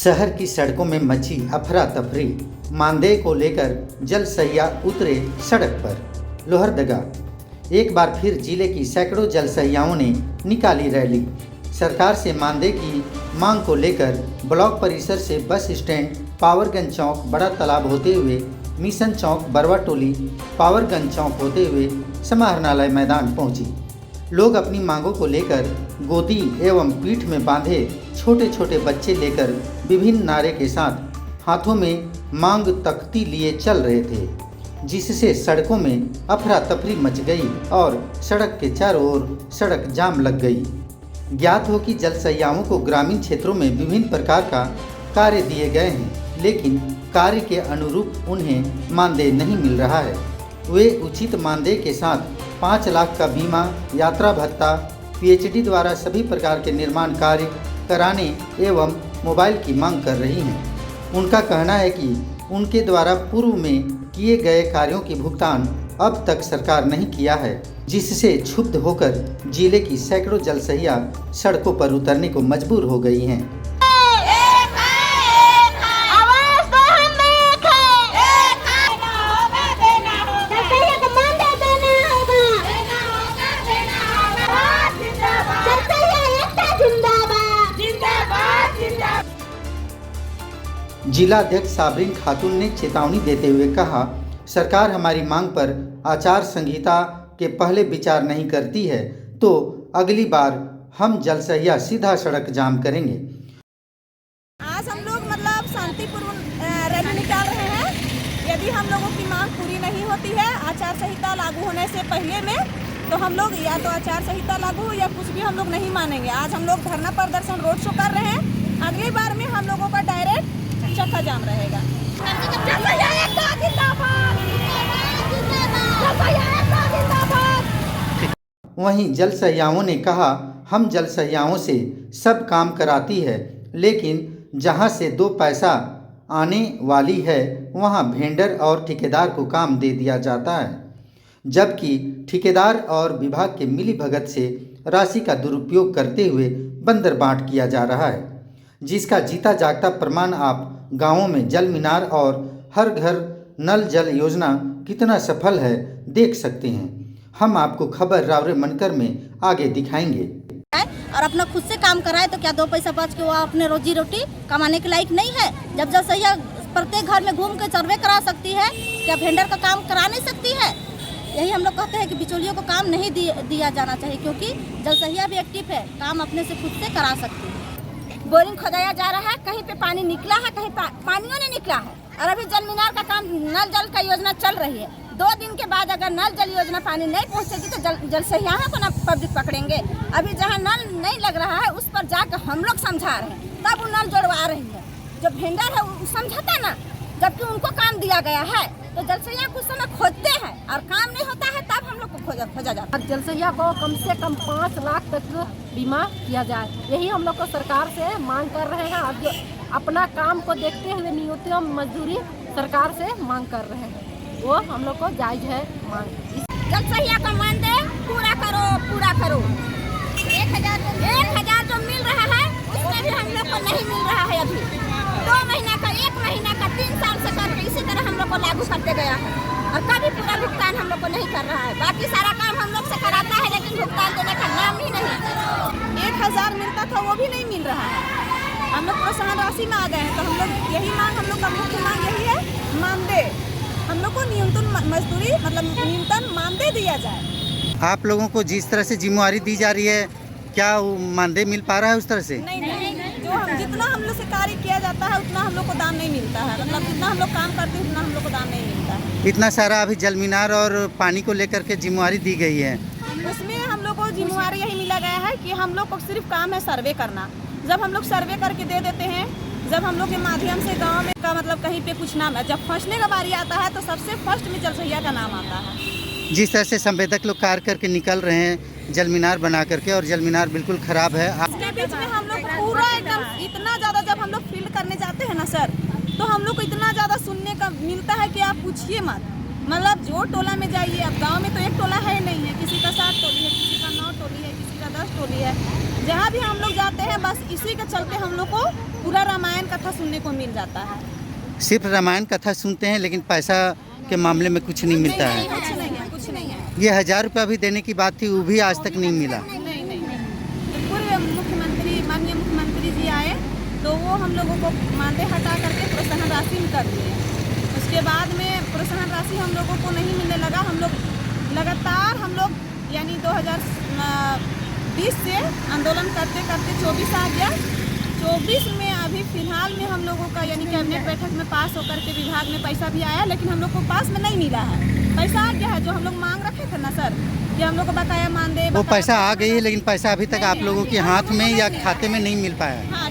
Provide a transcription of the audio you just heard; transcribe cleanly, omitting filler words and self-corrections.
शहर की सड़कों में मची अफरा तफरी। मानदेय को लेकर जल सहिया उतरे सड़क पर। लोहरदगा। एक बार फिर जिले की सैकड़ों जल सहियाओं ने निकाली रैली। सरकार से मानदेय की मांग को लेकर ब्लॉक परिसर से बस स्टैंड, पावरगंज चौक, बड़ा तालाब होते हुए मिशन चौक, बरवा टोली, पावरगंज चौक होते हुए समाहरणालय मैदान पहुंची। लोग अपनी मांगों को लेकर गोदी एवं पीठ में बांधे छोटे छोटे बच्चे लेकर विभिन्न नारे के साथ हाथों में मांग तख्ती लिए चल रहे थे, जिससे सड़कों में अफरा तफरी मच गई और सड़क के चारों ओर सड़क जाम लग गई। ज्ञात हो कि जल सहियाओं को ग्रामीण क्षेत्रों में विभिन्न प्रकार का कार्य दिए गए हैं, लेकिन कार्य के अनुरूप उन्हें मानदेय नहीं मिल रहा है। वे उचित मानदेय के साथ 5 लाख का बीमा, यात्रा भत्ता, पीएचडी द्वारा सभी प्रकार के निर्माण कार्य कराने एवं मोबाइल की मांग कर रही हैं। उनका कहना है कि उनके द्वारा पूर्व में किए गए कार्यों की भुगतान अब तक सरकार नहीं किया है, जिससे क्षुब्ध होकर जिले की सैकड़ों जल सहिया सड़कों पर उतरने को मजबूर हो गई हैं। जिला अध्यक्ष साबरीन खातून ने चेतावनी देते हुए कहा, सरकार हमारी मांग पर आचार संहिता के पहले विचार नहीं करती है तो अगली बार हम जल सहिया सीधा सड़क जाम करेंगे। आज हम लोग शांतिपूर्ण रैली निकाल रहे हैं। यदि हम लोगों की मांग पूरी नहीं होती है आचार संहिता लागू होने से पहले में, तो हम लोग या तो आचार संहिता लागू या कुछ भी हम लोग नहीं मानेंगे। आज हम लोग धरना प्रदर्शन रोड शो कर रहे हैं। अगली बार में हम लोगों का डायरेक्ट चक्का जाम रहेगा। वहीं जल सहियाओं ने कहा, हम जल सहियाओं से सब काम कराती है, लेकिन जहां से 2 पैसा आने वाली है वहां भेंडर और ठेकेदार को काम दे दिया जाता है, जबकि ठेकेदार और विभाग के मिली भगत से राशि का दुरुपयोग करते हुए बंदर बांट किया जा रहा है, जिसका जीता जागता प्रमाण आप गांवों में जल मीनार और हर घर नल जल योजना कितना सफल है देख सकते हैं। हम आपको खबर रावरे मनकर में आगे दिखाएंगे। और अपना खुद से काम कराए तो क्या 2 पैसा बच के वो अपने रोजी रोटी कमाने के लायक नहीं है? जब जल सहिया प्रत्येक घर में घूम के सर्वे करा सकती है, क्या वेंडर का काम करा नहीं सकती है? यही हम लोग कहते हैं कि बिचौलियों को काम नहीं दिया जाना चाहिए, क्योंकि जल सहिया भी एक्टिव है, काम अपने से खुद से करा सकती है। बोरिंग खोदाया जा रहा है, कहीं पे पानी निकला है, कहीं पानियों ने निकला है। और अभी जल मीनार का काम, नल जल का योजना चल रही है। 2 दिन के बाद अगर नल जल योजना पानी नहीं पहुंचेगी तो जल सहिया को ना पब्लिक पकड़ेंगे। अभी जहां नल नहीं लग रहा है उस पर जाकर हम लोग समझा रहे हैं, तब वो नल जोड़वा रही है। जो वेंडर है वो समझाता ना, जबकि उनको काम दिया गया है। तो जल सहिया कुछ समय खोदते हैं और काम नहीं होता है, तब हम लोग को खोजा जाता है। जल सहिया को कम से कम 5 लाख तक बीमा किया जाए, यही हम लोग को सरकार से मांग कर रहे हैं। अब अपना काम को देखते हुए न्यूनतम मजदूरी सरकार से मांग कर रहे हैं, वो हम लोग को जायज है मांग। जल सहिया का मानदेय पूरा करो, पूरा करो। 1,000 जो मिल रहा है उसमें भी हम लोग को नहीं मिल रहा है। अभी 2 महीना का, 1 महीना का, 3 साल से करके इसी तरह हम लोग को लागू करते गया है और कभी पूरा भुगतान हम लोग को नहीं कर रहा है। बाकी सारा काम हम लोग से कराता है, लेकिन भुगतान देने का नाम ही नहीं। 1,000 मिलता था वो भी नहीं मिल रहा है। हम लोग प्रोत्साहन राशि में आ गए हैं, तो हम लोग यही मांग, हम लोग का मुख्य मांग यही है, मानदेय। हम लोग को न्यूनतम मजदूरी न्यूनतम मानदेय दिया जाए। आप लोगों को जिस तरह से जिम्मेवारी दी जा रही है, क्या मानदेय मिल पा रहा है उस तरह से? नहीं, जितना हम लोग से कार्य किया जाता है उतना हम लोग को दाम नहीं मिलता है। जितना हम लोग काम करते हैं उतना हम लोग को दाम नहीं मिलता है। इतना सारा अभी जल मीनार और पानी को लेकर के जिम्मेवारी दी गई है, उसमें हम लोग को जिम्मेवारी यही मिला गया है कि हम लोग को सिर्फ काम है सर्वे करना। जब हम लोग सर्वे करके दे देते हैं, जब हम लोग के माध्यम से गांव में का कहीं पे कुछ नाम है, जब फंसने का बारी आता है तो सबसे फर्स्ट में जल सहिया का नाम आता है। जिस तरह से संवेदक लोग कार्य करके निकल रहे हैं जल मीनार बना करके, और जल मीनार बिल्कुल खराब है। इसके बीच में हम लोग पूरा एकदम इतना ज़्यादा, जब हम लोग फील्ड करने जाते हैं ना सर, तो हम लोग को इतना ज़्यादा सुनने का मिलता है कि आप पूछिए मत। जो टोला में जाइए, अब गांव में तो एक टोला है नहीं है, किसी का 7 टोली है, किसी का 9 टोली है, किसी का आदर्श टोली है, जहाँ भी हम लोग जाते हैं बस इसी के चलते हम लोग को पूरा रामायण कथा सुनने को मिल जाता है। सिर्फ रामायण कथा सुनते हैं लेकिन पैसा के मामले में कुछ नहीं मिलता है। कुछ नहीं है, कुछ नहीं है। ये 1000 रुपया भी देने की बात थी, वो भी आज तक नहीं मिला। नहीं। पूर्व मुख्यमंत्री माननीय मुख्यमंत्री जी आए तो वो हम लोगों को मानदेय हटा करके प्रोत्साहन राशि में कर दिए। उसके बाद में प्रोत्साहन राशि हम लोगों को नहीं मिलने लगा। हम लोग लगातार यानी 2020 से आंदोलन करते करते 24 आ गया। 24 में अभी फिलहाल में हम लोगों का यानी कैबिनेट बैठक में पास होकर के विभाग में पैसा भी आया, लेकिन हम लोग को पास में नहीं मिला है। पैसा आ गया है जो हम लोग मांग रखे थे ना सर, कि हम लोग को बकाया मानदेय। वो पैसा आ गई है लेकिन पैसा अभी तक आप लोगों के हाथ में या खाते में नहीं मिल पाया है। हाँ।